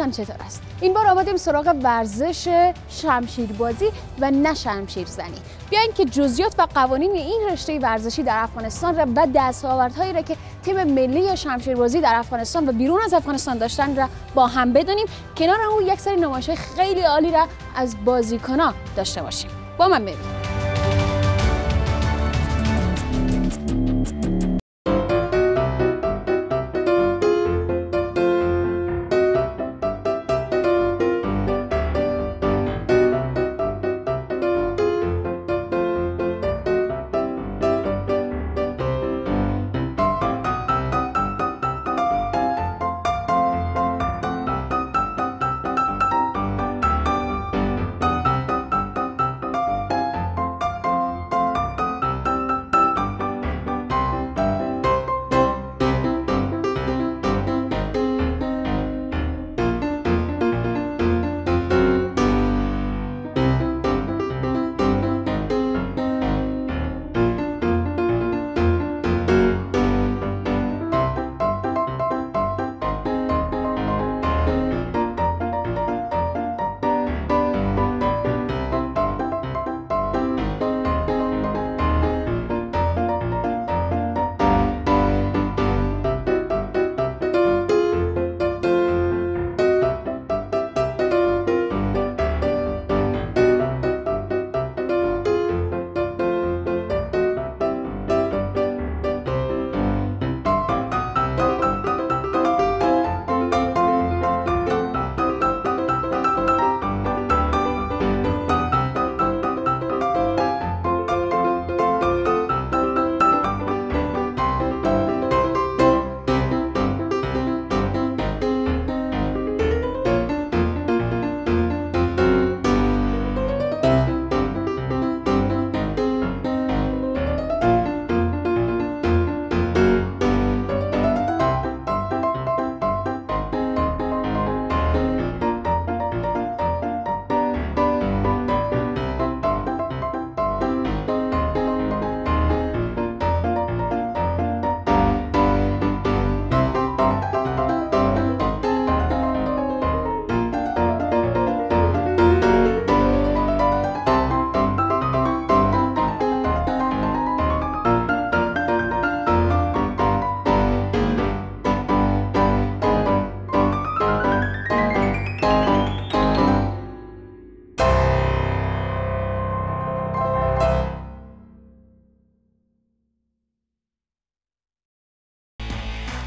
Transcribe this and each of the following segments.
بازیتان چطور است؟ این بار آمدیم سراغ ورزش شمشیربازی و نه شمشیرزنی. بیاین که جزئیات و قوانین این رشته ورزشی در افغانستان را و دستاوردهایی را که تیم ملی شمشیربازی در افغانستان و بیرون از افغانستان داشتن را با هم بدانیم. کنار او یک سری نمایش‌های خیلی عالی را از بازیکنان داشته باشیم. با من ببینید.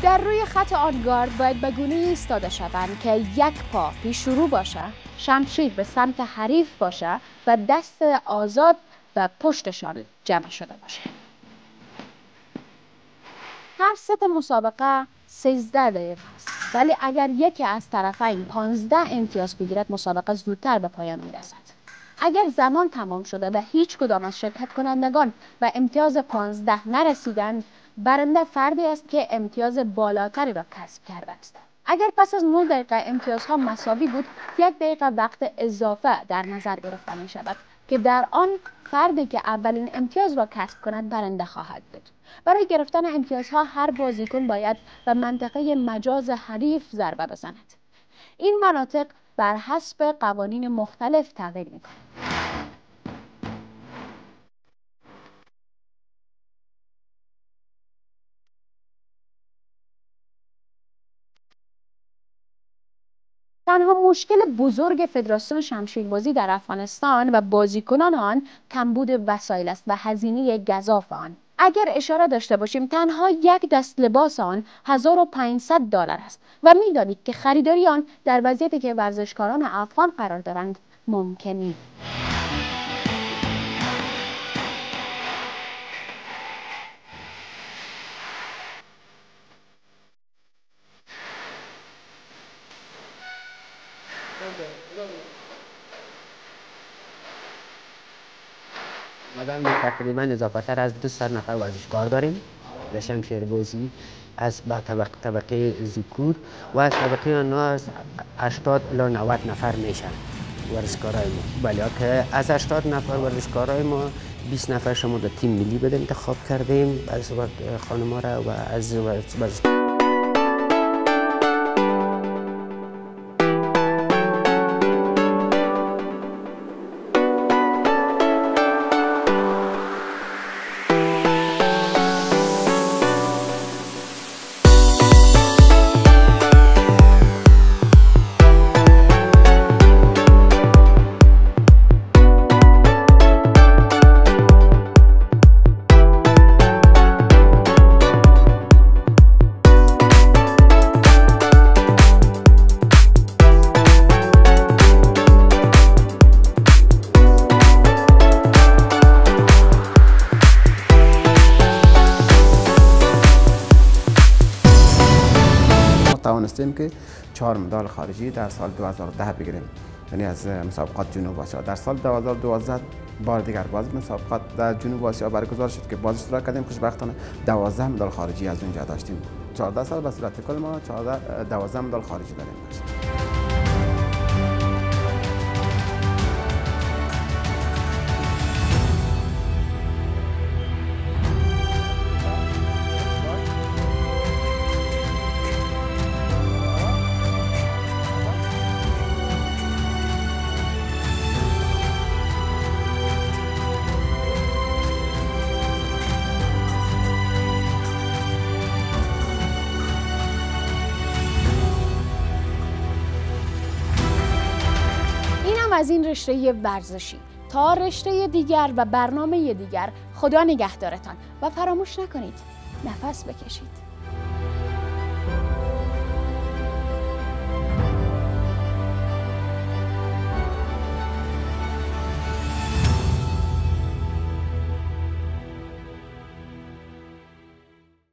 در روی خط آنگارد باید به گونه‌ای ایستاده شوند که یک پا پیش رو باشه، شمشیر به سمت حریف باشه و دست آزاد و پشتشان جمع شده باشه. هر ست مسابقه 13 دقیقه است، ولی اگر یکی از طرفین 15 امتیاز بگیرد مسابقه زودتر به پایان میرسد. اگر زمان تمام شده و هیچ کدام از شرکت کنندگان به امتیاز 15 نرسیدند، برنده فردی است که امتیاز بالاتری را کسب کرده است. اگر پس از 9 دقیقه امتیازها مساوی بود، 1 دقیقه وقت اضافه در نظر گرفته می شود که در آن فردی که اولین امتیاز را کسب کند برنده خواهد بود. برای گرفتن امتیازها هر بازیکن باید به منطقه مجاز حریف ضربه بزند. این مناطق بر حسب قوانین مختلف تغییر می‌کند. تنها مشکل بزرگ فدراسیون شمشیربازی در افغانستان و بازیکنان آن کمبود وسایل است و هزینه گزاف آن. اگر اشاره داشته باشیم تنها یک دست لباس آن $1500 است و می‌دانید که خریداری آن در وضعیتی که ورزشکاران افغان قرار دارند ممکن نیست. ما تقریبا اضافه تر از 200 نفر ورزشکار داریم در شمشیربازی، از طبقه ذکور و از طبقه آنها از 80 الی 90 نفر میشن ورزشکارای ما. بله که از 80 نفر ورزشکارای ما 20 نفر شما در تیم ملی بده انتخاب کردیم از خانم‌ها را و از داشتیم که 4 مدال خارجی در سال 2010 بگیریم، یعنی از مسابقات جنوب آسیا. در سال 2012 بار دیگر باز مسابقات در جنوب آسیا برگزار شد که باز اشتراک کردیم. خوشبختانه 12 مدال خارجی از اونجا داشتیم. 14 سال به صورت کل ما 12 مدال خارجی داریم. از این رشته ورزشی تا رشته دیگر و برنامه دیگر، خدا نگهدارتان و فراموش نکنید نفس بکشید.